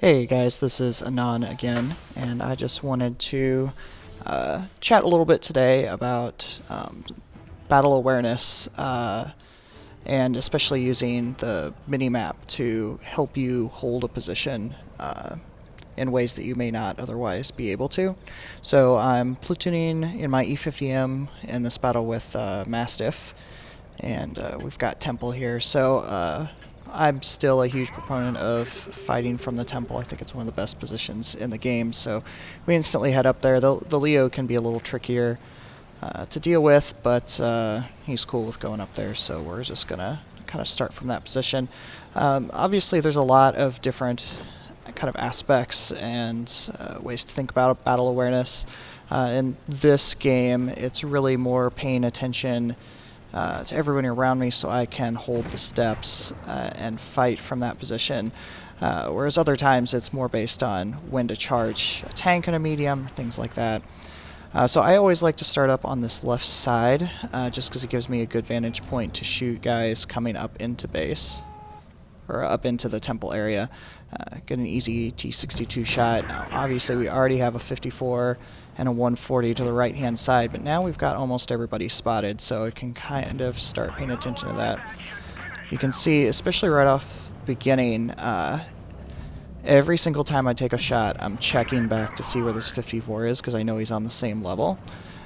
Hey guys, this is Anon again, and I just wanted to chat a little bit today about battle awareness and especially using the mini-map to help you hold a position in ways that you may not otherwise be able to. So I'm platooning in my E50M in this battle with Mastiff, and we've got Temple here. So I'm still a huge proponent of fighting from the Temple. I think it's one of the best positions in the game. So we instantly head up there. The Leo can be a little trickier to deal with, but he's cool with going up there. So we're just gonna kind of start from that position. Obviously, there's a lot of different kind of aspects and ways to think about battle awareness. In this game, it's really more paying attention to everyone around me so I can hold the steps and fight from that position. Whereas other times it's more based on when to charge a tank and a medium, things like that. So I always like to start up on this left side, just because it gives me a good vantage point to shoot guys coming up into base, or up into the temple area. Get an easy T62 shot. Now, obviously we already have a 54 and a 140 to the right hand side, but now we've got almost everybody spotted, so I can kind of start paying attention to that. You can see, especially right off the beginning, every single time I take a shot, I'm checking back to see where this 54 is, because I know he's on the same level.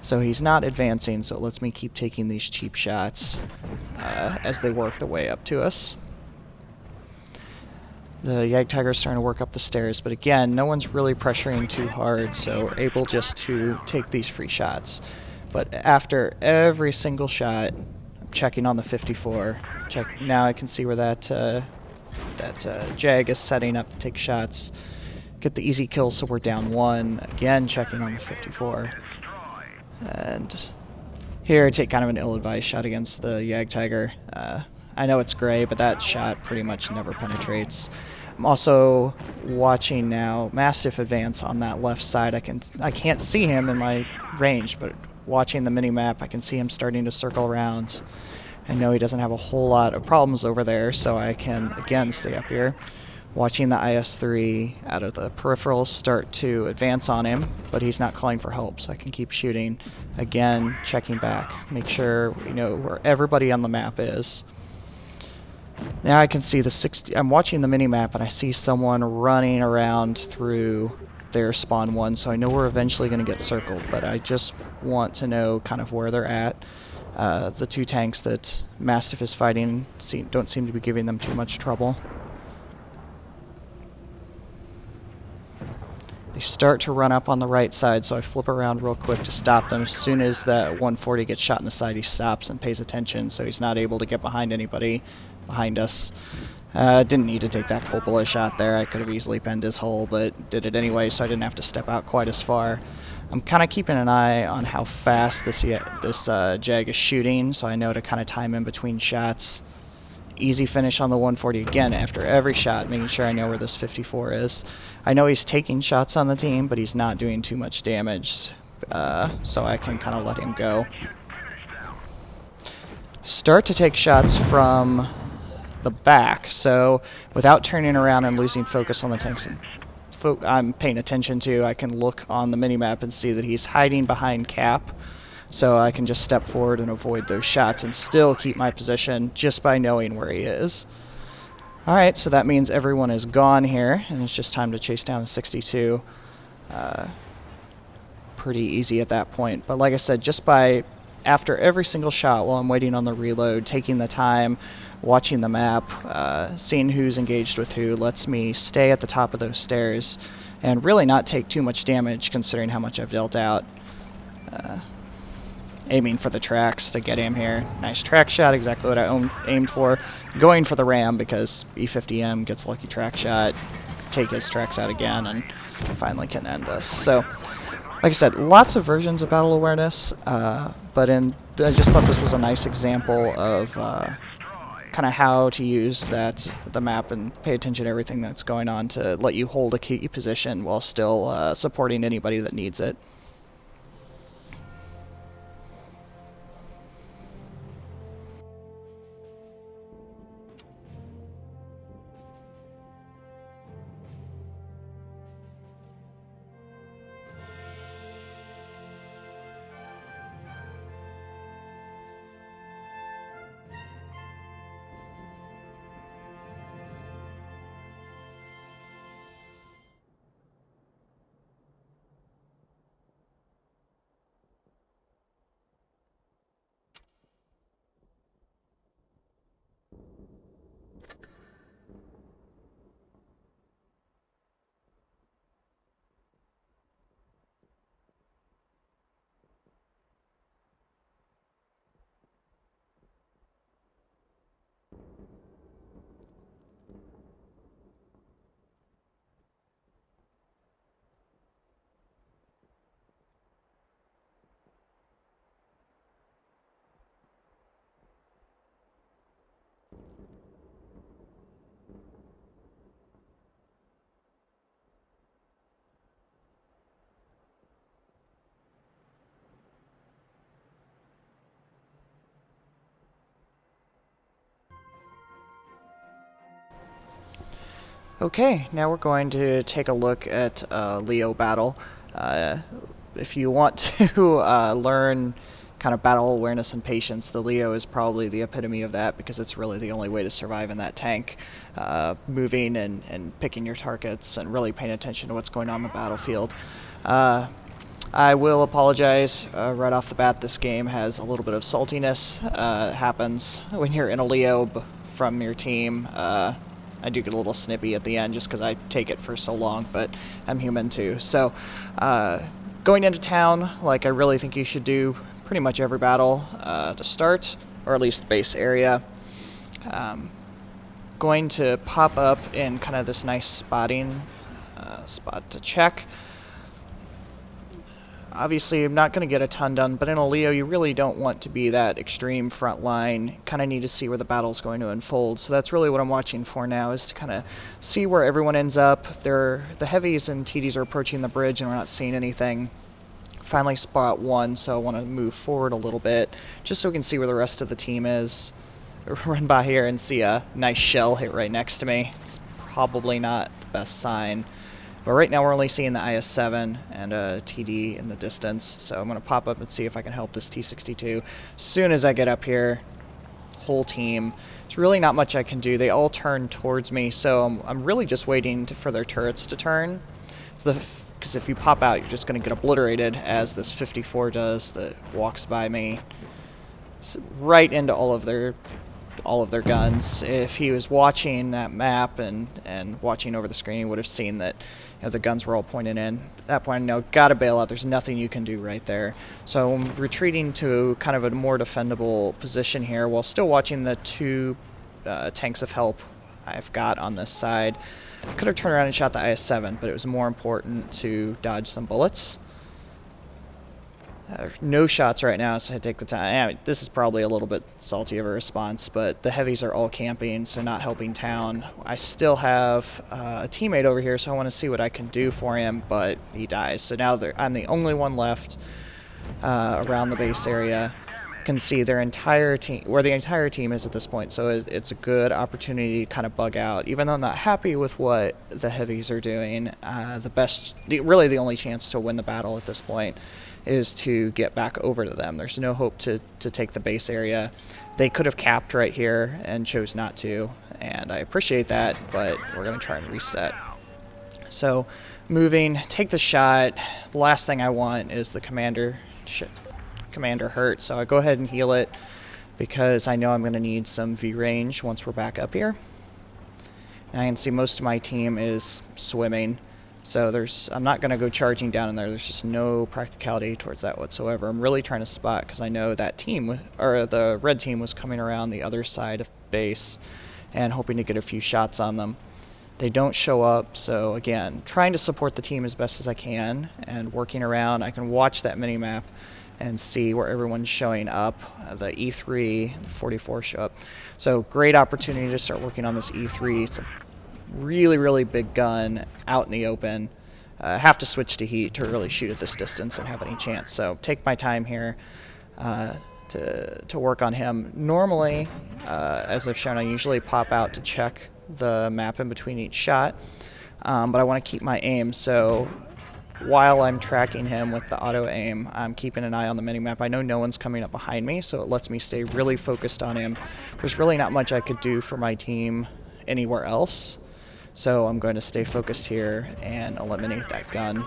So he's not advancing, so it lets me keep taking these cheap shots as they work their way up to us. The Jagdtiger's starting to work up the stairs, but again, no one's really pressuring too hard, so we're able just to take these free shots. But after every single shot, I'm checking on the 54. Now I can see where that Jag is setting up to take shots. Get the easy kill, so we're down one. Again, checking on the 54. And here I take kind of an ill-advised shot against the Jagdtiger. I know it's gray, but that shot pretty much never penetrates. I'm also watching now Mastiff advance on that left side. I can't see him in my range, but watching the mini-map, I can see him starting to circle around. I know he doesn't have a whole lot of problems over there, so I can, again, stay up here. Watching the IS-3 out of the peripherals start to advance on him, but he's not calling for help, so I can keep shooting. Again, checking back, make sure we know where everybody on the map is. Now I can see the 60. I'm watching the mini-map and I see someone running around through their spawn one, so I know we're eventually going to get circled, but I just want to know kind of where they're at. The two tanks that Mastiff is fighting don't seem to be giving them too much trouble. They start to run up on the right side, so I flip around real quick to stop them. As soon as that 140 gets shot in the side, he stops and pays attention, so he's not able to get behind anybody behind us. Didn't need to take that Coppola shot there. I could have easily penned his hole, but did it anyway, so I didn't have to step out quite as far. I'm kind of keeping an eye on how fast this Jag is shooting, so I know to kind of time in between shots. Easy finish on the 140 again after every shot, making sure I know where this 54 is. I know he's taking shots on the team, but he's not doing too much damage, so I can kind of let him go. Start to take shots from the back, so without turning around and losing focus on the tanks I'm paying attention to, I can look on the minimap and see that he's hiding behind Cap. So I can just step forward and avoid those shots and still keep my position just by knowing where he is. Alright, so that means everyone is gone here, and it's just time to chase down the 62. Pretty easy at that point. But like I said, just by after every single shot while I'm waiting on the reload, taking the time, watching the map, seeing who's engaged with who, lets me stay at the top of those stairs and really not take too much damage considering how much I've dealt out. Aiming for the tracks to get him here. Nice track shot, exactly what I aimed for. Going for the ram because E50M gets lucky track shot, take his tracks out again, and finally can end us. So, like I said, lots of versions of battle awareness, but I just thought this was a nice example of kind of how to use the map and pay attention to everything that's going on to let you hold a key position while still supporting anybody that needs it. Okay, now we're going to take a look at Leo battle. If you want to learn kind of battle awareness and patience, the Leo is probably the epitome of that, because it's really the only way to survive in that tank. Moving and picking your targets and really paying attention to what's going on in the battlefield. I will apologize right off the bat. This game has a little bit of saltiness. Happens when you're in a Leo from your team. I do get a little snippy at the end just because I take it for so long, but I'm human too. So, going into town, like I really think you should do pretty much every battle to start, or at least the base area. Going to pop up in kind of this nice spotting spot to check. Obviously, I'm not going to get a ton done, but in a Leo, you really don't want to be that extreme front line. Kind of need to see where the battle's going to unfold. So that's really what I'm watching for now, is to kind of see where everyone ends up. The heavies and TDs are approaching the bridge, and we're not seeing anything. Finally spot one, so I want to move forward a little bit, just so we can see where the rest of the team is. Run by here and see a nice shell hit right next to me. It's probably not the best sign. But right now we're only seeing the IS-7 and a TD in the distance, so I'm going to pop up and see if I can help this T-62. As soon as I get up here, whole team, there's really not much I can do. They all turn towards me, so I'm really just waiting for their turrets to turn. Because if you pop out, you're just going to get obliterated, as this 54 does that walks by me. It's right into all of their guns. If he was watching that map and watching over the screen, he would have seen that the guns were all pointed in. At that point, no, gotta bail out. There's nothing you can do right there. So I'm retreating to kind of a more defendable position here, while still watching the two tanks of help I've got on this side. I could have turned around and shot the IS-7, but it was more important to dodge some bullets. No shots right now, so I take the time. I mean, this is probably a little bit salty of a response, but the heavies are all camping, so not helping town. I still have a teammate over here, so I want to see what I can do for him, but he dies. So now I'm the only one left around the base area. You can see their entire team, where the entire team is at this point, so it's a good opportunity to kind of bug out. Even though I'm not happy with what the heavies are doing, really the only chance to win the battle at this point is to get back over to them. There's no hope to take the base area. They could have capped right here and chose not to, and I appreciate that, but we're going to try and reset. So, moving, take the shot. The last thing I want is the commander hurt, so I go ahead and heal it, because I know I'm going to need some V range once we're back up here. And I can see most of my team is swimming. So I'm not going to go charging down in there. There's just no practicality towards that whatsoever. I'm really trying to spot, because I know that team, or the red team, was coming around the other side of base and hoping to get a few shots on them. They don't show up, so again, trying to support the team as best as I can and working around. I can watch that mini-map and see where everyone's showing up. The E3, the 44 show up. So great opportunity to start working on this E3. It's a really big gun out in the open. Have to switch to heat to really shoot at this distance and have any chance. So take my time here to work on him. Normally, as I've shown, I usually pop out to check the map in between each shot, but I want to keep my aim. So while I'm tracking him with the auto aim, I'm keeping an eye on the minimap. I know no one's coming up behind me, so it lets me stay really focused on him. There's really not much I could do for my team anywhere else. So I'm going to stay focused here and eliminate that gun.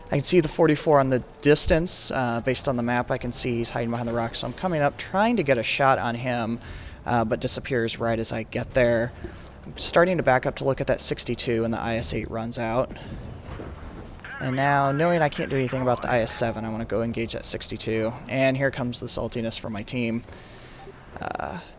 I can see the 44 on the distance. Based on the map, I can see he's hiding behind the rock. So I'm coming up, trying to get a shot on him, but disappears right as I get there. I'm starting to back up to look at that 62, and the IS-8 runs out. And now, knowing I can't do anything about the IS-7, I want to go engage that 62. And here comes the saltiness from my team.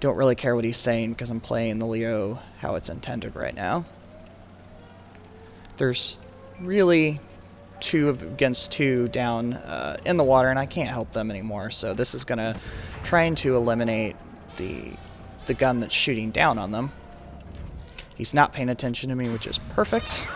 Don't really care what he's saying, because I'm playing the Leo how it's intended right now. There's really 2 against 2 down in the water, and I can't help them anymore. So this is going to trying to eliminate the gun that's shooting down on them. He's not paying attention to me, which is perfect.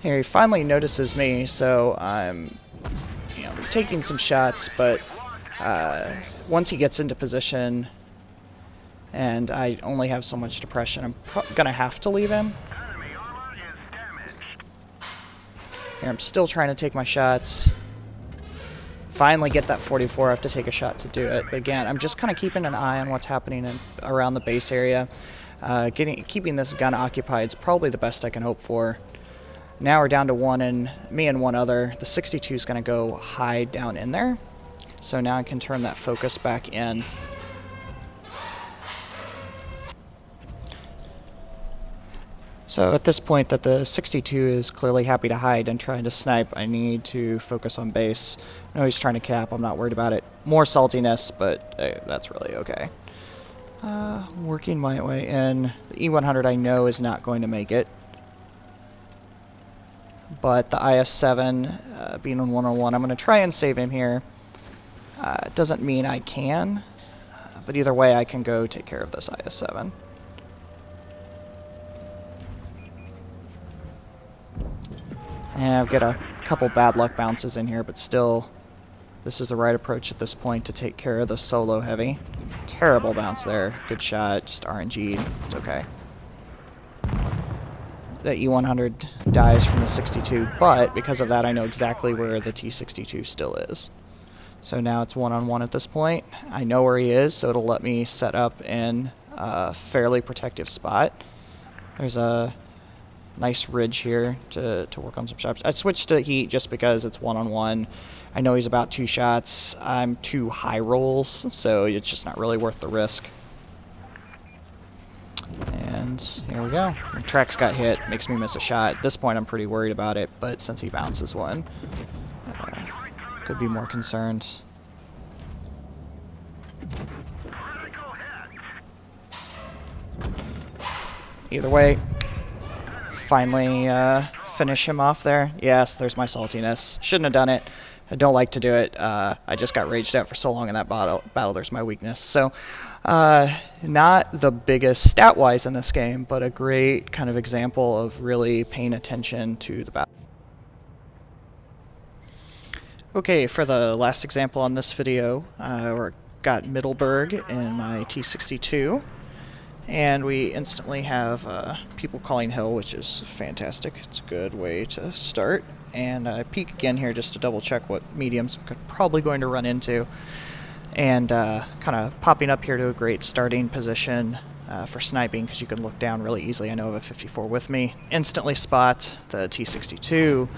Here, he finally notices me, so I'm taking some shots, but once he gets into position, and I only have so much depression. I'm gonna have to leave him. Here, I'm still trying to take my shots. Finally get that 44. I have to take a shot to do it. But again, I'm just kind of keeping an eye on what's happening around the base area. Keeping this gun occupied is probably the best I can hope for. Now we're down to me and one other. The 62 is going to go hide down in there. So now I can turn that focus back in. So at this point that the 62 is clearly happy to hide and trying to snipe, I need to focus on base. I know he's trying to cap, I'm not worried about it. More saltiness, but that's really okay. Working my way in. The E100 I know is not going to make it. But the IS-7 being on 101, I'm going to try and save him here. It doesn't mean I can, but either way I can go take care of this IS-7. And I've got a couple bad luck bounces in here, but still, this is the right approach at this point to take care of the solo heavy. Terrible bounce there. Good shot. Just RNG'd. It's okay. The E100 dies from the 62, but because of that, I know exactly where the T62 still is. So now it's one-on-one at this point. I know where he is, so it'll let me set up in a fairly protective spot. There's a nice ridge here to work on some shots. I switched to heat just because it's one-on-one. I know he's about 2 shots. I'm 2 high rolls, so it's just not really worth the risk. And here we go. The tracks got hit, makes me miss a shot. At this point I'm pretty worried about it, but since he bounces one, could be more concerned. Either way, finally finish him off there. Yes, there's my saltiness. Shouldn't have done it. I don't like to do it. I just got raged out for so long in that battle. There's my weakness. So, not the biggest stat-wise in this game, but a great kind of example of really paying attention to the battle. Okay, for the last example on this video, we've got Middleburg in my T62. And we instantly have people calling hill, which is fantastic. It's a good way to start. And I peek again here just to double check what mediums I'm probably going to run into. And kind of popping up here to a great starting position for sniping, because you can look down really easily. I know I have a 54 with me. Instantly spot the T62.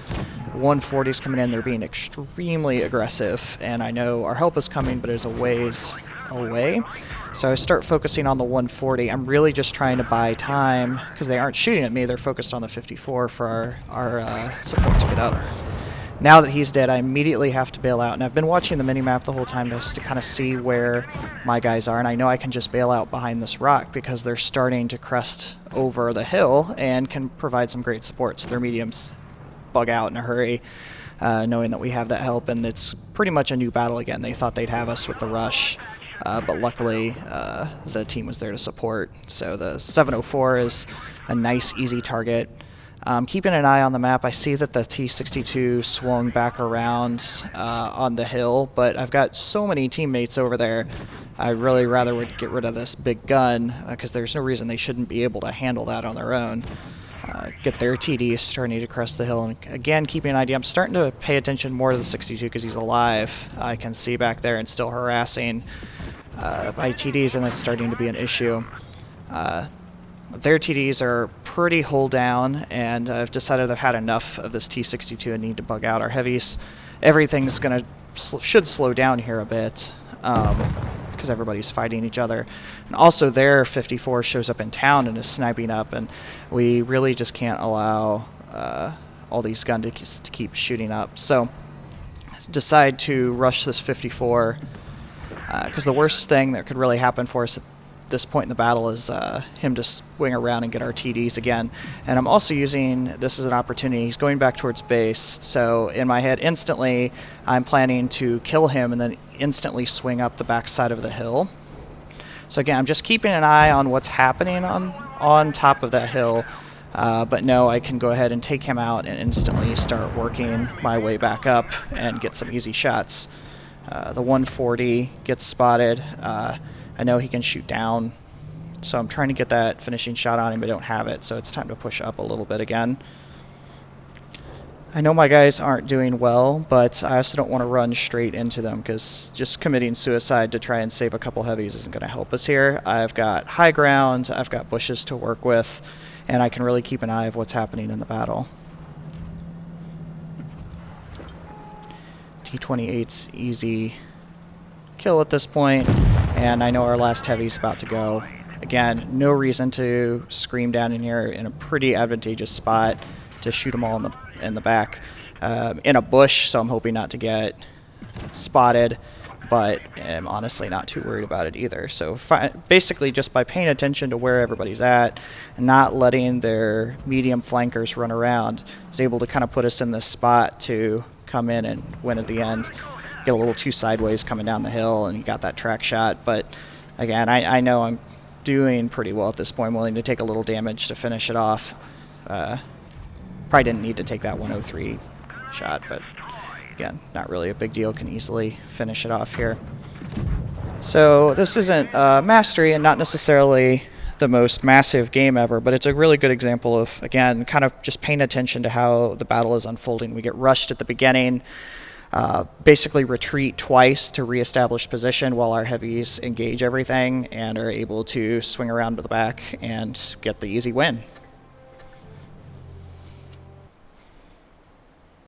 140's coming in. They're being extremely aggressive. And I know our help is coming, but it's a ways away. So I start focusing on the 140. I'm really just trying to buy time because they aren't shooting at me. They're focused on the 54 for our support to get up. Now that he's dead, I immediately have to bail out. And I've been watching the minimap the whole time just to kind of see where my guys are. And I know I can just bail out behind this rock because they're starting to crest over the hill and can provide some great support. So their mediums bug out in a hurry, knowing that we have that help. And it's pretty much a new battle again. They thought they'd have us with the rush. But luckily, the team was there to support. So the 704 is a nice, easy target. Keeping an eye on the map, I see that the T62 swung back around on the hill, but I've got so many teammates over there. I really rather would get rid of this big gun, because there's no reason they shouldn't be able to handle that on their own. Get their TDs starting to crest the hill, and again, keeping an idea. I'm starting to pay attention more to the 62 because he's alive. I can see back there and still harassing by TDs, and that's starting to be an issue. Their TDs are pretty hull down, and I've decided I've had enough of this T62 and need to bug out our heavies. Everything's should slow down here a bit, because everybody's fighting each other. And also their 54 shows up in town and is sniping up, and we really just can't allow all these guns to keep shooting up. So decide to rush this 54, because the worst thing that could really happen for us at this point in the battle is him to swing around and get our TDs again. And I'm also using this as an opportunity. He's going back towards base, so in my head instantly I'm planning to kill him and then instantly swing up the backside of the hill. So again, I'm just keeping an eye on what's happening on top of that hill, but no, I can go ahead and take him out and instantly start working my way back up and get some easy shots. The 140 gets spotted. I know he can shoot down So I'm trying to get that finishing shot on him, but don't have it, so it's time to push up a little bit again. I know my guys aren't doing well, but I also don't want to run straight into them because just committing suicide to try and save a couple heavies isn't going to help us here. I've got high ground, I've got bushes to work with, and I can really keep an eye of what's happening in the battle. T-28's easy kill at this point, and I know our last heavy's about to go. Again, no reason to scream down in here, in a pretty advantageous spot to shoot them all in the back. In a bush, so I'm hoping not to get spotted, but I'm honestly not too worried about it either. So basically just by paying attention to where everybody's at and not letting their medium flankers run around, is able to kind of put us in this spot to come in and win at the end. Get a little too sideways coming down the hill and got that track shot, but again, I know I'm doing pretty well at this point. I'm willing to take a little damage to finish it off. Probably didn't need to take that 103 shot, but again, not really a big deal. Can easily finish it off here. So this isn't mastery and not necessarily the most massive game ever, but it's a really good example of, again, kind of just paying attention to how the battle is unfolding. We get rushed at the beginning, basically retreat twice to reestablish position while our heavies engage everything and are able to swing around to the back and get the easy win.